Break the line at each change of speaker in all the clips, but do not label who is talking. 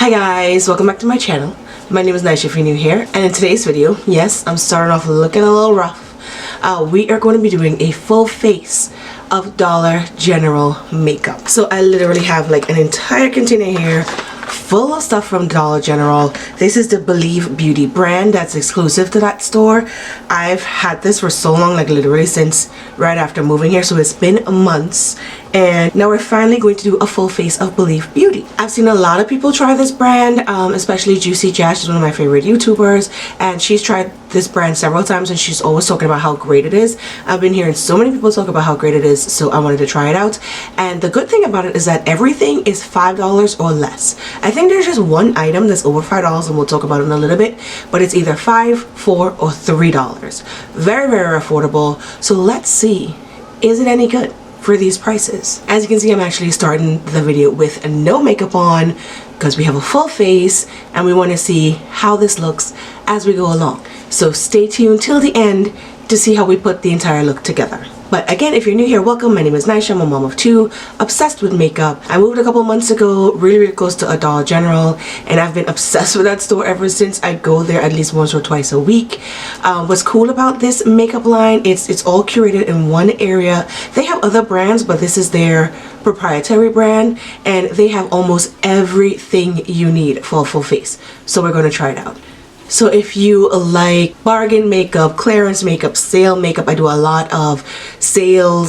Hi guys, welcome back to my channel. My name is Naisha if you're new here, and in today's video, yes, I'm starting off looking a little rough. We are going to be doing a full face of Dollar General makeup. So I literally have like an entire container here full of stuff from Dollar General. This is the Believe Beauty brand that's exclusive to that store. I've had this for so long, like literally since right after moving here, so it's been months, and now we're finally going to do a full face of Believe Beauty. I've seen a lot of people try this brand, especially Juicy Jazz. She's one of my favorite YouTubers, and she's tried this brand several times and she's always talking about how great it is. I've been hearing so many people talk about how great it is, so I wanted to try it out. And the good thing about it is that everything is $5 or less. I think there's just one item that's over $5, and we'll talk about it in a little bit, but it's either $5, $4, or $3. Very, very affordable. So let's see, is it any good for these prices? As you can see, I'm actually starting the video with no makeup on because we have a full face and we want to see how this looks as we go along. So stay tuned till the end to see how we put the entire look together. But again, if you're new here, welcome. My name is Naisha. I'm a mom of two, obsessed with makeup. I moved a couple months ago, really close to a Dollar General, and I've been obsessed with that store ever since. I go there at least once or twice a week. What's cool about this makeup line, it's all curated in one area. They have other brands, but this is their proprietary brand, and they have almost everything you need for a full face. So we're going to try it out. So if you like bargain makeup, clearance makeup, sale makeup, I do a lot of sale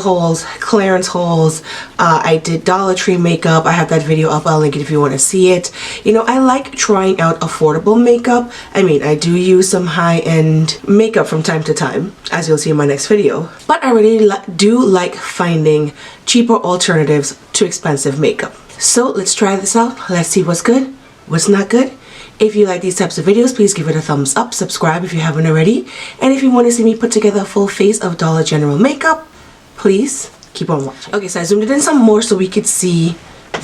hauls, clearance hauls. I did Dollar Tree makeup. I have that video up. I'll link it if you want to see it. You know, I like trying out affordable makeup. I mean, I do use some high-end makeup from time to time, as you'll see in my next video. But I really do like finding cheaper alternatives to expensive makeup. So let's try this out. Let's see what's good, what's not good. If you like these types of videos, please give it a thumbs up, subscribe if you haven't already, and if you want to see me put together a full face of Dollar General makeup, please keep on watching. Okay, so I zoomed it in some more so we could see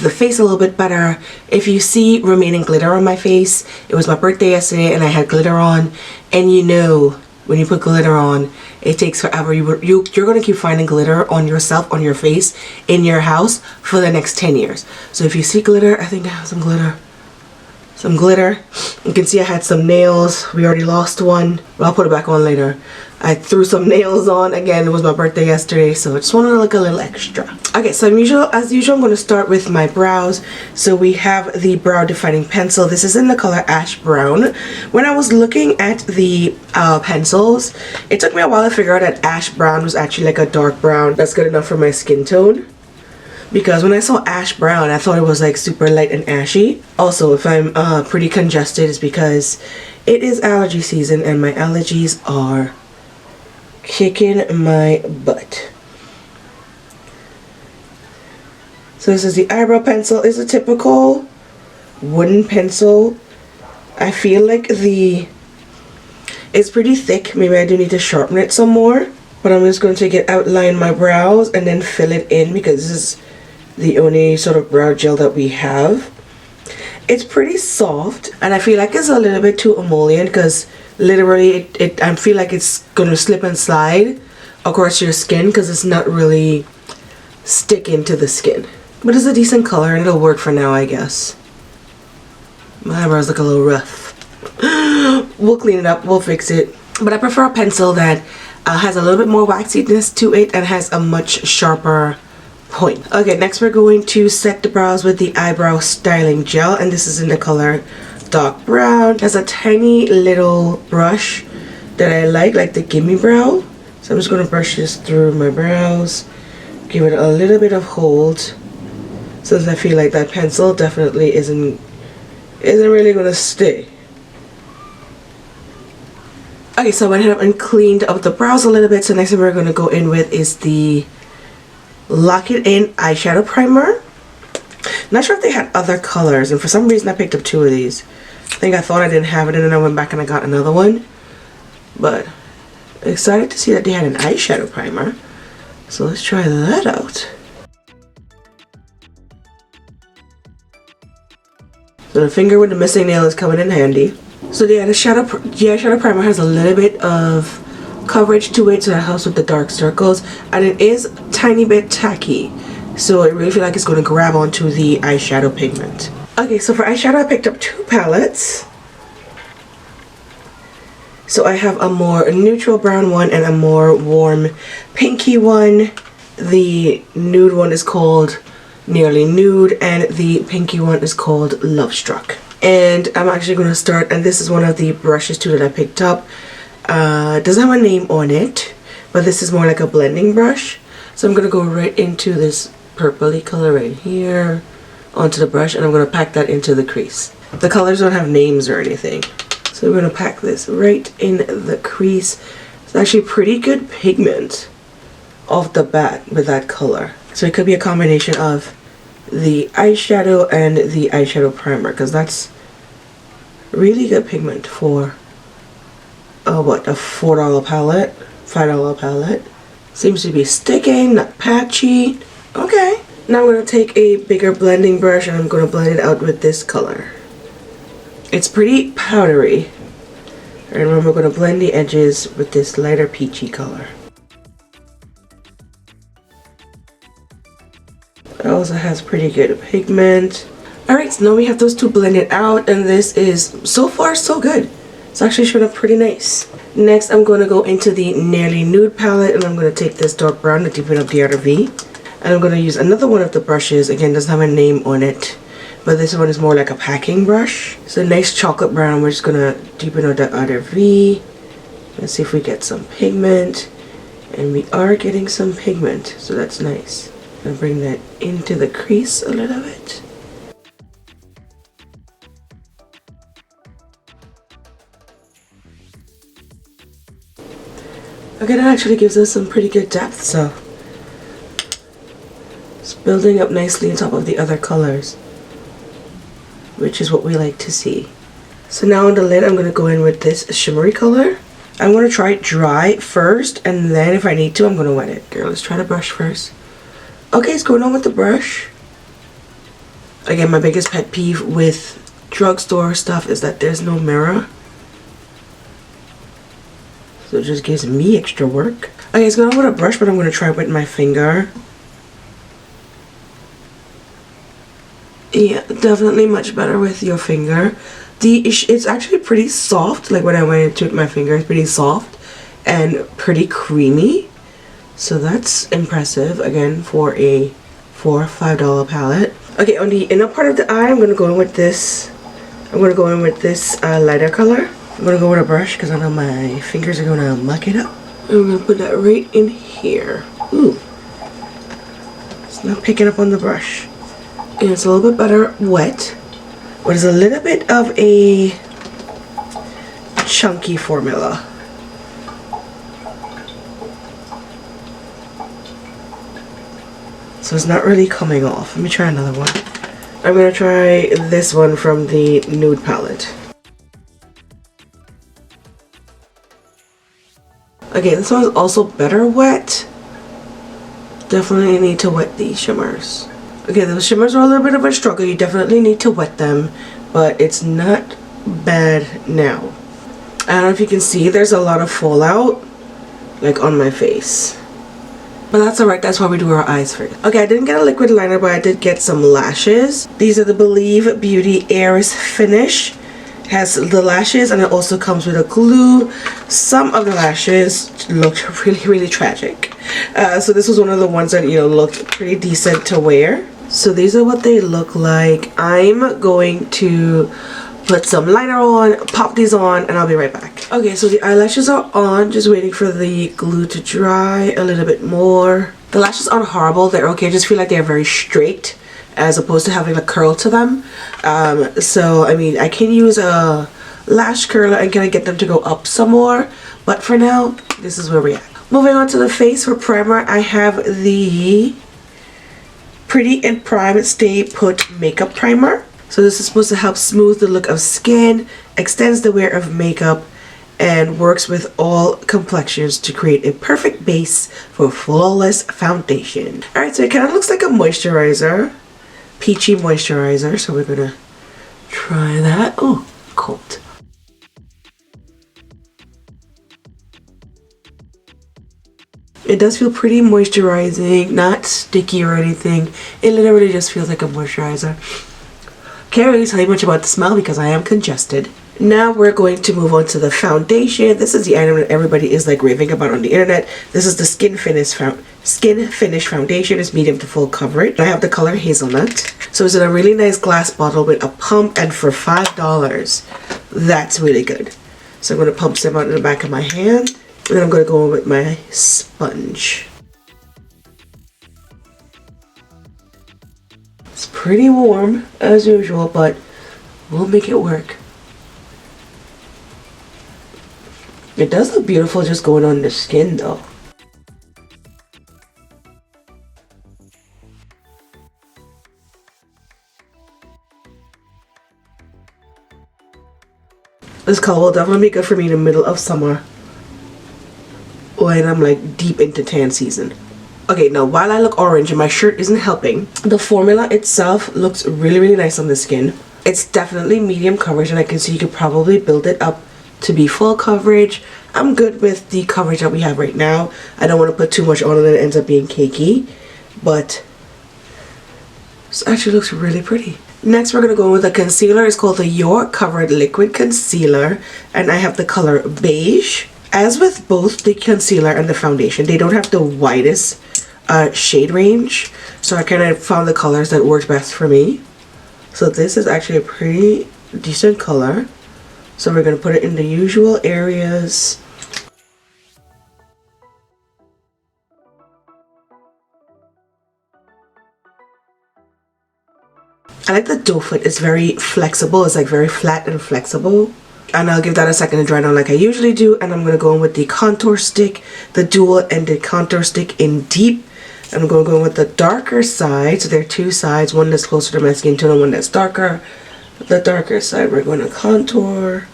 the face a little bit better. If you see remaining glitter on my face, it was my birthday yesterday and I had glitter on, and you know when you put glitter on, it takes forever. You're going to keep finding glitter on yourself, on your face, in your house for the next 10 years. So if you see glitter, I think I have some glitter. You can see I had some nails. We already lost one, but I'll put it back on later. I threw some nails on. Again, it was my birthday yesterday, so I just wanted to look a little extra. Okay, so as usual, I'm going to start with my brows. So we have the brow defining pencil. This is in the color Ash Brown. When I was looking at the pencils, it took me a while to figure out that Ash Brown was actually like a dark brown. That's good enough for my skin tone. Because when I saw Ash Brown, I thought it was like super light and ashy. Also, if I'm pretty congested, it's because it is allergy season and my allergies are kicking my butt. So this is the eyebrow pencil. It's a typical wooden pencil. I feel like it's pretty thick. Maybe I do need to sharpen it some more. But I'm just going to take it, outline my brows, and then fill it in because this is the only sort of brow gel that we have. It's pretty soft, and I feel like it's a little bit too emollient because literally I feel like it's going to slip and slide across your skin because it's not really sticking to the skin. But it's a decent color and it'll work for now, I guess. My eyebrows look a little rough. We'll clean it up, we'll fix it. But I prefer a pencil that has a little bit more waxiness to it and has a much sharper point. Okay, next we're going to set the brows with the eyebrow styling gel, and this is in the color dark brown. There's a tiny little brush that I like the Gimme Brow. So I'm just going to brush this through my brows, give it a little bit of hold, since I feel like that pencil definitely isn't really going to stay. Okay, so I went ahead and cleaned up the brows a little bit. So next thing we're going to go in with is the Lock It In eyeshadow primer. Not sure if they had other colors, and for some reason I picked up two of these. I thought I didn't have it, and then I went back and I got another one. But excited to see that they had an eyeshadow primer. So let's try that out. So the finger with the missing nail is coming in handy. So the eyeshadow primer has a little bit of coverage to it, so that helps with the dark circles, and it is a tiny bit tacky, so I really feel like it's going to grab onto the eyeshadow pigment. Okay, so for eyeshadow I picked up 2 palettes. So I have a more neutral brown one and a more warm pinky one. The nude one is called Nearly Nude and the pinky one is called Love Struck. And I'm actually going to start, and this is one of the brushes too that I picked up. It doesn't have a name on it, but this is more like a blending brush. So I'm going to go right into this purpley color right here onto the brush, and I'm going to pack that into the crease. The colors don't have names or anything. So we're going to pack this right in the crease. It's actually pretty good pigment off the bat with that color. So it could be a combination of the eyeshadow and the eyeshadow primer, because that's really good pigment for what, a $4 palette, $5 palette. Seems to be sticking, not patchy. Okay. Now I'm going to take a bigger blending brush and I'm going to blend it out with this color. It's pretty powdery. And remember, we're going to blend the edges with this lighter peachy color. It also has pretty good pigment. Alright, so now we have those two blended out, and this is so far so good. It's actually showing up pretty nice. Next, I'm going to go into the Nearly Nude palette, and I'm going to take this dark brown to deepen up the outer V. And I'm going to use another one of the brushes. Again, doesn't have a name on it, but this one is more like a packing brush. It's a nice chocolate brown. We're just going to deepen out the outer V. Let's see if we get some pigment. And we are getting some pigment, so that's nice. I'm going to bring that into the crease a little bit. Okay, that actually gives us some pretty good depth, so it's building up nicely on top of the other colors, which is what we like to see. So now on the lid, I'm going to go in with this shimmery color. I'm going to try it dry first, and then if I need to, I'm going to wet it. Okay, let's try the brush first. Okay, it's going on with the brush. Again, my biggest pet peeve with drugstore stuff is that there's no mirror. So it just gives me extra work. Okay, it's going on with a brush, but I'm going to try it with my finger. Yeah, definitely much better with your finger. It's actually pretty soft. Like when I went into it with my finger, it's pretty soft and pretty creamy. So that's impressive, again, for a $5 palette. Okay, on the inner part of the eye, I'm going to go in with this. I'm going to go in with this lighter color. I'm going to go with a brush because I know my fingers are going to muck it up. And I'm going to put that right in here. Ooh. It's not picking up on the brush. And it's a little bit better wet. But it's a little bit of a chunky formula. So it's not really coming off. Let me try another one. I'm going to try this one from the nude palette. Okay, this one's also better wet. Definitely need to wet these shimmers. Okay, the shimmers are a little bit of a struggle. You definitely need to wet them, but it's not bad now. I don't know if you can see, there's a lot of fallout, like on my face. But that's alright, that's why we do our eyes first. Okay, I didn't get a liquid liner, but I did get some lashes. These are the Believe Beauty Airs Finish. It has the lashes, and it also comes with a glue. Some of the lashes looked really tragic. So this was one of the ones that, you know, looked pretty decent to wear. So these are what they look like. I'm going to put some liner on, pop these on, and I'll be right back. Okay, so the eyelashes are on, just waiting for the glue to dry a little bit more. The lashes aren't horrible, they're okay, I just feel like they're very straight as opposed to having a curl to them. So I mean, I can use a lash curler and kind of get them to go up some more, but for now, this is where we're at. Moving on to the face for primer, I have the Pretty and Prime Stay Put Makeup Primer. So this is supposed to help smooth the look of skin, extends the wear of makeup, and works with all complexions to create a perfect base for flawless foundation. Alright, so it kind of looks like a moisturizer, peachy moisturizer, so we're gonna try that. Oh, cold. It does feel pretty moisturizing, not sticky or anything. It literally just feels like a moisturizer. Can't really tell you much about the smell because I am congested. Now we're going to move on to the foundation. This is the item that everybody is like raving about on the internet. This is the Skin Finish Foundation. It's medium to full coverage. I have the color Hazelnut. So it's in a really nice glass bottle with a pump, and for $5, that's really good. So I'm going to pump some out in the back of my hand, and then I'm going to go in with my sponge. It's pretty warm as usual, but we'll make it work. It does look beautiful just going on the skin though. This color will definitely be good for me in the middle of summer when I'm like deep into tan season. Okay, now while I look orange and my shirt isn't helping, the formula itself looks really nice on the skin. It's definitely medium coverage, and I can see you could probably build it up to be full coverage. I'm good with the coverage that we have right now. I don't want to put too much on it and it ends up being cakey, but this actually looks really pretty. Next we're going to go with a concealer. It's called the Your Covered Liquid Concealer, and I have the color Beige. As with both the concealer and the foundation, they don't have the widest shade range, so I kind of found the colors that worked best for me. So this is actually a pretty decent color. So we're going to put it in the usual areas. I like the doe foot. It's very flexible. It's like very flat and flexible. And I'll give that a second to dry down like I usually do. And I'm going to go in with the contour stick, the dual-ended contour stick in deep. And I'm going to go in with the darker side. So there are two sides, one that's closer to my skin tone and one that's darker. The darker side we're going to contour.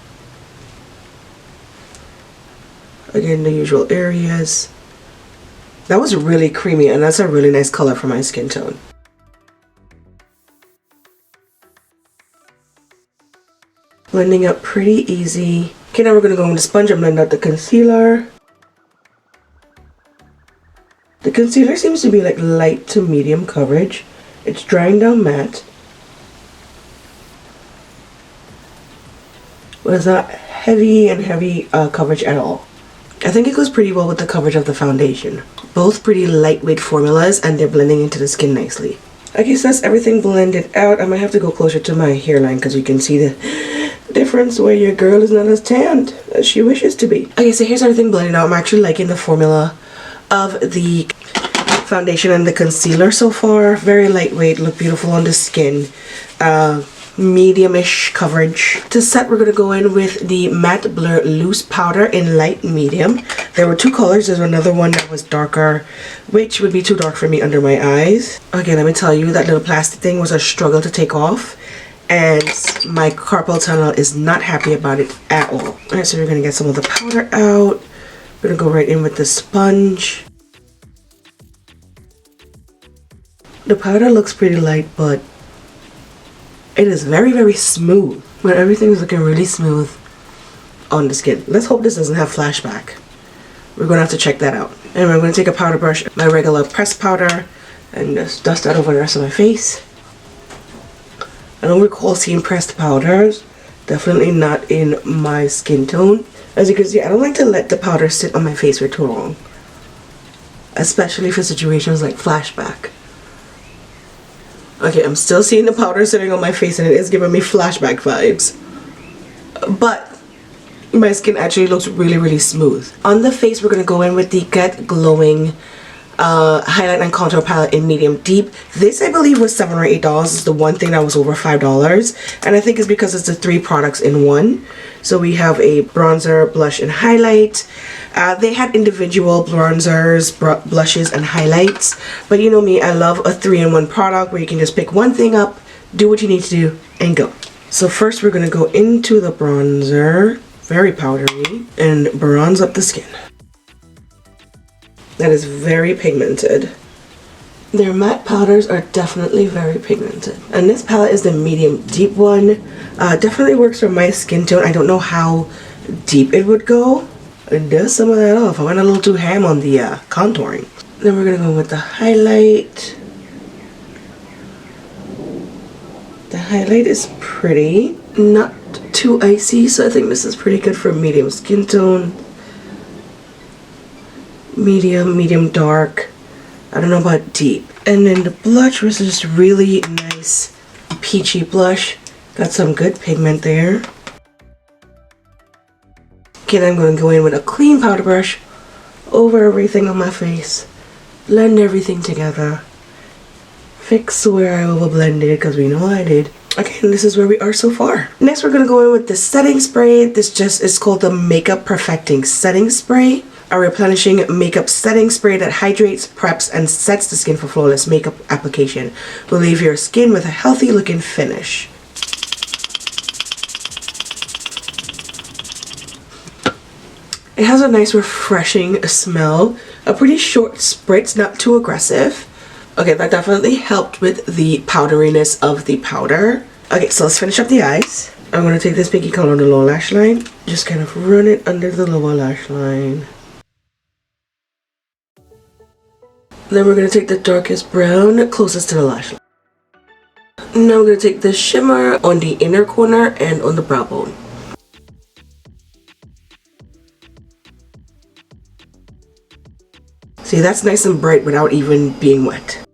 Again, the usual areas. That was really creamy, and that's a really nice color for my skin tone. Blending up pretty easy. Okay, now we're going to go with the sponge and blend out the concealer. The concealer seems to be like light to medium coverage. It's drying down matte, but it's not heavy coverage at all. I think it goes pretty well with the coverage of the foundation. Both pretty lightweight formulas, and they're blending into the skin nicely. Okay, so that's everything blended out. I might have to go closer to my hairline because you can see the difference where your girl is not as tanned as she wishes to be. Okay, so here's everything blended out. I'm actually liking the formula of the foundation and the concealer so far. Very lightweight, look beautiful on the skin. Medium-ish coverage. To set, we're going to go in with the Matte Blur Loose Powder in light medium. There were two colors. There's another one that was darker, which would be too dark for me under my eyes. Okay, let me tell you, that little plastic thing was a struggle to take off, and my carpal tunnel is not happy about it at all. Alright, so we're going to get some of the powder out. We're going to go right in with the sponge. The powder looks pretty light, but it is very smooth. But everything is looking really smooth on the skin. Let's hope this doesn't have flashback. We're going to have to check that out. And I'm going to take a powder brush, my regular pressed powder, and just dust that over the rest of my face. I don't recall seeing pressed powders. Definitely not in my skin tone. As you can see, I don't like to let the powder sit on my face for too long, especially for situations like flashback. Okay, I'm still seeing the powder sitting on my face, and it is giving me flashback vibes. But my skin actually looks really smooth. On the face, we're going to go in with the Get Glowing highlight and contour palette in medium deep. This, I believe, was $7 or $8. It's the one thing that was over $5, and I think it's because it's the 3 products in one. So we have a bronzer, blush, and highlight. They had individual bronzers, blushes, and highlights, but you know me, I love a 3-in-1 product where you can just pick one thing up, do what you need to do, and go. So first we're going to go into the bronzer, very powdery, and bronze up the skin. That is very pigmented. Their matte powders are definitely very pigmented. And this palette is the medium deep one. Definitely works for my skin tone. I don't know how deep it would go. It does some of that off. I went a little too ham on the contouring. Then we're going to go with the highlight. The highlight is pretty, not too icy, so I think this is pretty good for medium skin tone. Medium dark. I don't know about deep. And then the blush was just really nice peachy blush. Got some good pigment there. Again, I'm going to go in with a clean powder brush over everything on my face. Blend everything together. Fix where I overblended, because we know I did. Again, this is where we are so far. Next, we're going to go in with the setting spray. This just is called the Makeup Perfecting Setting Spray. A replenishing makeup setting spray that hydrates, preps, and sets the skin for flawless makeup application. Will leave your skin with a healthy looking finish. It has a nice refreshing smell. A pretty short spritz, not too aggressive. Okay, that definitely helped with the powderiness of the powder. Okay, so let's finish up the eyes. I'm going to take this pinky color on the lower lash line. Just kind of run it under the lower lash line. Then we're going to take the darkest brown closest to the lash line. Now we're going to take the shimmer on the inner corner and on the brow bone. See, that's nice and bright without even being wet.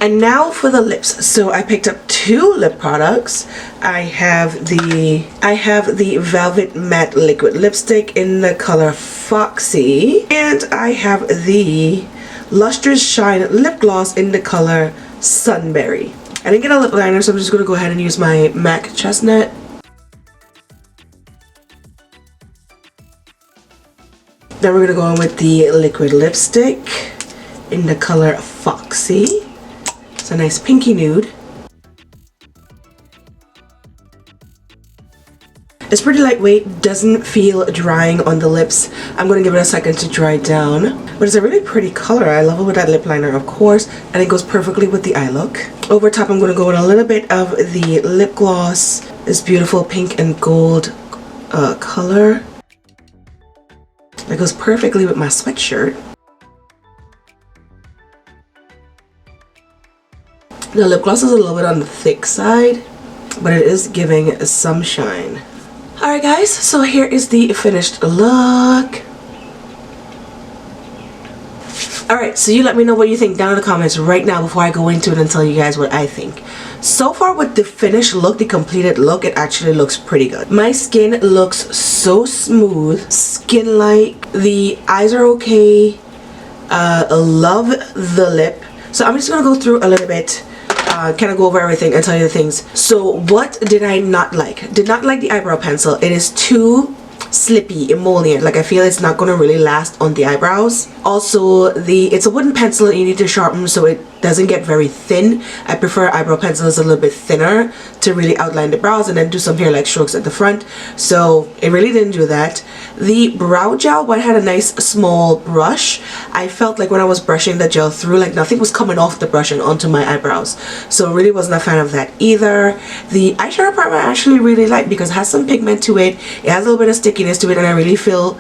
And now for the lips. So I picked up 2 lip products. I have the Velvet Matte Liquid Lipstick in the color Foxy. And I have the Lustrous Shine Lip Gloss in the color Sunberry. I didn't get a lip liner, so I'm just going to go ahead and use my MAC Chestnut. Then we're going to go in with the liquid lipstick in the color Foxy. It's a nice pinky nude. It's pretty lightweight, doesn't feel drying on the lips. I'm going to give it a second to dry down. But it's a really pretty color. I love it with that lip liner, of course. And it goes perfectly with the eye look. Over top, I'm going to go with a little bit of the lip gloss. This beautiful pink and gold color. That goes perfectly with my sweatshirt. The lip gloss is a little bit on the thick side, but it is giving some shine. Alright guys, so here is the finished look. Alright, so you let me know what you think down in the comments right now before I go into it and tell you guys what I think. So far with the finished look, the completed look, it actually looks pretty good. My skin looks so smooth, skin-like. The eyes are okay. Love the lip. So I'm just going to go through a little bit, kind of go over everything and tell you the things. So what did I not like? Did not like the eyebrow pencil. It is too slippy, emollient. Like I feel it's not going to really last on the eyebrows. Also, it's a wooden pencil that you need to sharpen so it doesn't get very thin. I prefer eyebrow pencils a little bit thinner to really outline the brows and then do some hair-like strokes at the front. So it really didn't do that. The brow gel, while it had a nice small brush, I felt like when I was brushing the gel through, like nothing was coming off the brush and onto my eyebrows. So really wasn't a fan of that either. The eyeshadow primer I actually really like because it has some pigment to it. It has a little bit of stickiness to it, and I really feel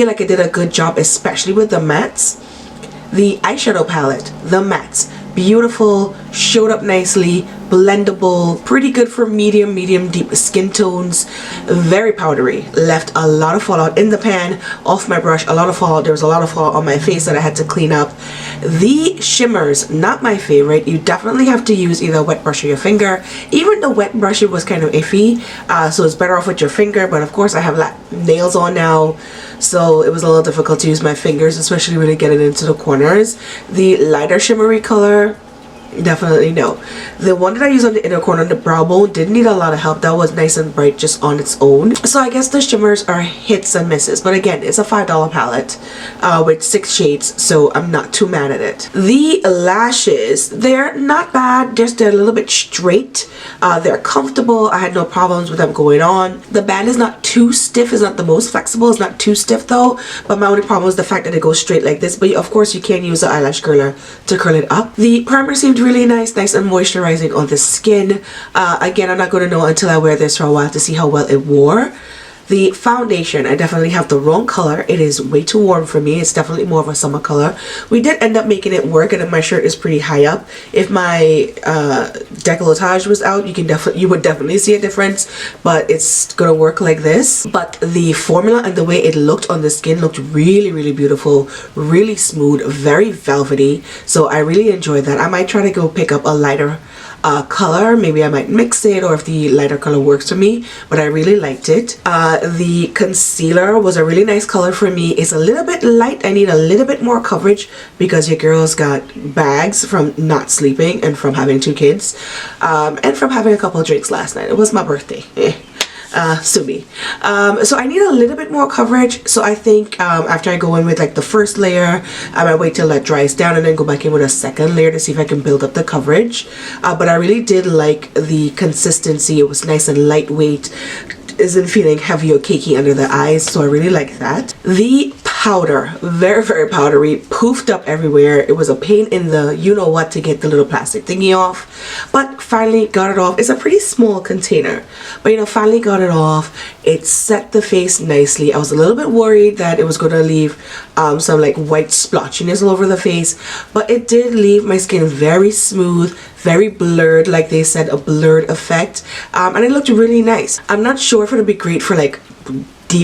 like it did a good job, especially with the mattes. The eyeshadow palette, the mattes, beautiful, showed up nicely, blendable, pretty good for medium deep skin tones, very powdery, left a lot of fallout in the pan, off my brush, a lot of fallout. There was a lot of fallout on my face that I had to clean up. The shimmers, not my favorite. You definitely have to use either a wet brush or your finger. Even the wet brush, it was kind of iffy, so it's better off with your finger, but of course I have nails on now, so it was a little difficult to use my fingers, especially when I get it into the corners. The lighter shimmery color, definitely no. The one that I used on the inner corner, the brow bone, didn't need a lot of help. That was nice and bright just on its own. So I guess the shimmers are hits and misses, but again, it's a $5 palette with 6 shades, so I'm not too mad at it. The lashes, they're not bad, just they're a little bit straight. They're comfortable. I had no problems with them going on. The band is not too stiff. It's not the most flexible. It's not too stiff though, but my only problem is the fact that it goes straight like this. But of course you can use the eyelash curler to curl it up. The primer seemed really nice and moisturizing on the skin. Again, I'm not going to know until I wear this for a while to see how well it wore. The foundation, I definitely have the wrong color. It is way too warm for me. It's definitely more of a summer color. We did end up making it work, and my shirt is pretty high up. If my decolletage was out, you would definitely see a difference, but it's gonna work like this. But the formula and the way it looked on the skin looked really beautiful, really smooth, very velvety. So I really enjoyed that. I might try to go pick up a lighter color. Maybe I might mix it, or if the lighter color works for me, but I really liked it. The concealer was a really nice color for me. It's a little bit light. I need a little bit more coverage because your girl's got bags from not sleeping and from having 2 kids, and from having a couple of drinks last night. It was my birthday. Sue me. So I need a little bit more coverage. So I think after I go in with like the first layer, I might wait till that dries down and then go back in with a second layer to see if I can build up the coverage. But I really did like the consistency. It was nice and lightweight. Isn't feeling heavy or cakey under the eyes, so I really like that. The powder, very powdery, poofed up everywhere. It was a pain in the you-know-what to get the little plastic thingy off, but finally got it off. It's a pretty small container, but finally got it off. It set the face nicely. I was a little bit worried that it was going to leave some like white splotchiness all over the face, but it did leave my skin very smooth, very blurred, like they said, a blurred effect, and it looked really nice. I'm not sure if it'll be great for like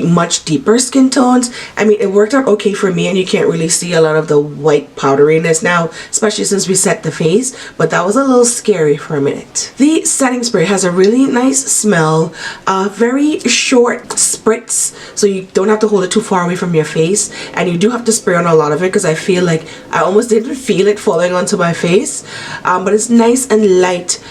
much deeper skin tones. I mean, it worked out okay for me, and you can't really see a lot of the white powderiness now, especially since we set the face, but that was a little scary for a minute. The setting spray has a really nice smell, very short spritz, so you don't have to hold it too far away from your face, and you do have to spray on a lot of it because I feel like I almost didn't feel it falling onto my face, but it's nice and light.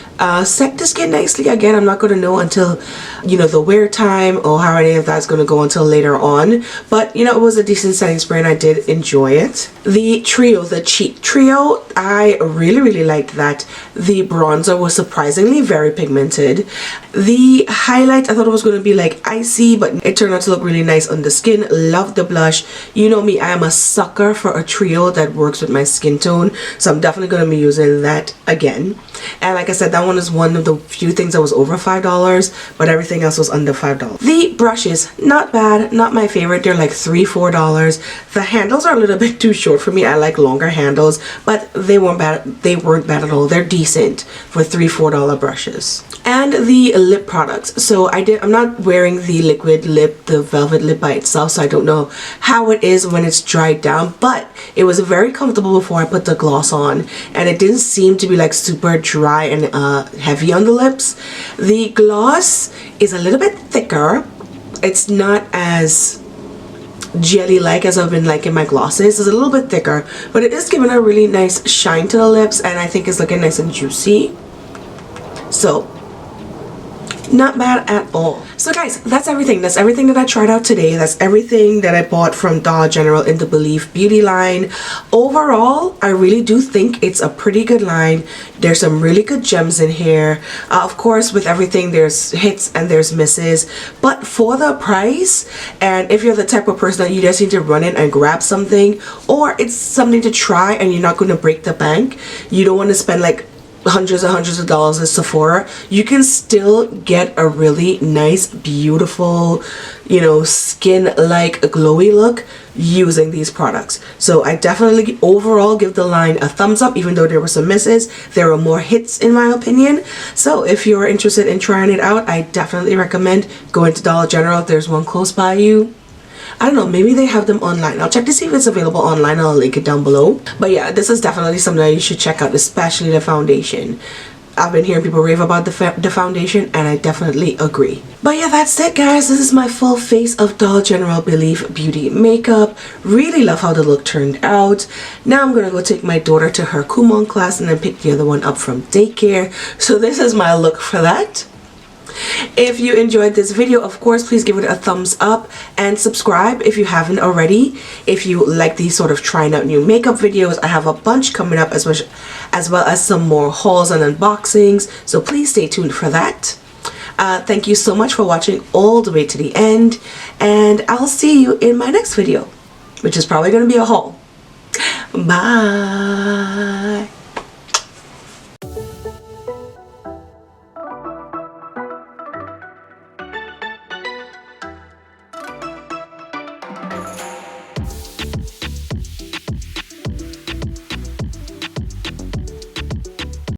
Set the skin nicely. Again, I'm not going to know until the wear time or how any of that's going to go until later on, but it was a decent setting spray and I did enjoy it. The trio, the cheek trio, I really liked that. The bronzer was surprisingly very pigmented. The highlight, I thought it was going to be like icy, but it turned out to look really nice on the skin. Love the blush. You know me, I am a sucker for a trio that works with my skin tone, so I'm definitely going to be using that again. And like I said, that one is one of the few things that was over $5, but everything else was under $5. The brushes, not bad, not my favorite. They're like $3–4. The handles are a little bit too short for me. I like longer handles, but they weren't bad. They weren't bad at all. They're decent for $3–4 brushes. And the lip products. So I'm not wearing the liquid lip, the velvet lip by itself, so I don't know how it is when it's dried down, but it was very comfortable before I put the gloss on, and it didn't seem to be like super dry and heavy on the lips. The gloss is a little bit thicker. It's not as jelly-like as I've been liking my glosses. It's a little bit thicker, but it is giving a really nice shine to the lips, and I think it's looking nice and juicy. So not bad at all. So guys, that's everything. That's everything that I tried out today. That's everything that I bought from Dollar General in the Believe beauty line. Overall, I really do think it's a pretty good line. There's some really good gems in here. Of course, with everything, there's hits and there's misses, but for the price, and if you're the type of person that you just need to run in and grab something, or it's something to try and you're not going to break the bank, you don't want to spend like hundreds and hundreds of dollars at Sephora, you can still get a really nice, beautiful, skin-like glowy look using these products. So I definitely overall give the line a thumbs up, even though there were some misses. There were more hits in my opinion. So if you're interested in trying it out, I definitely recommend going to Dollar General if there's one close by you. I don't know, maybe they have them online. I'll check to see if it's available online. I'll link it down below. But yeah, this is definitely something that you should check out, especially the foundation. I've been hearing people rave about the foundation, and I definitely agree. But yeah, that's it guys. This is my full face of Dollar General Believe beauty makeup. Really love how the look turned out. Now I'm gonna go take my daughter to her Kumon class and then pick the other one up from daycare. So this is my look for that. If you enjoyed this video, of course, please give it a thumbs up and subscribe if you haven't already. If you like these sort of trying out new makeup videos, I have a bunch coming up, as well as some more hauls and unboxings, so please stay tuned for that. Thank you so much for watching all the way to the end, and I'll see you in my next video, which is probably going to be a haul. Bye.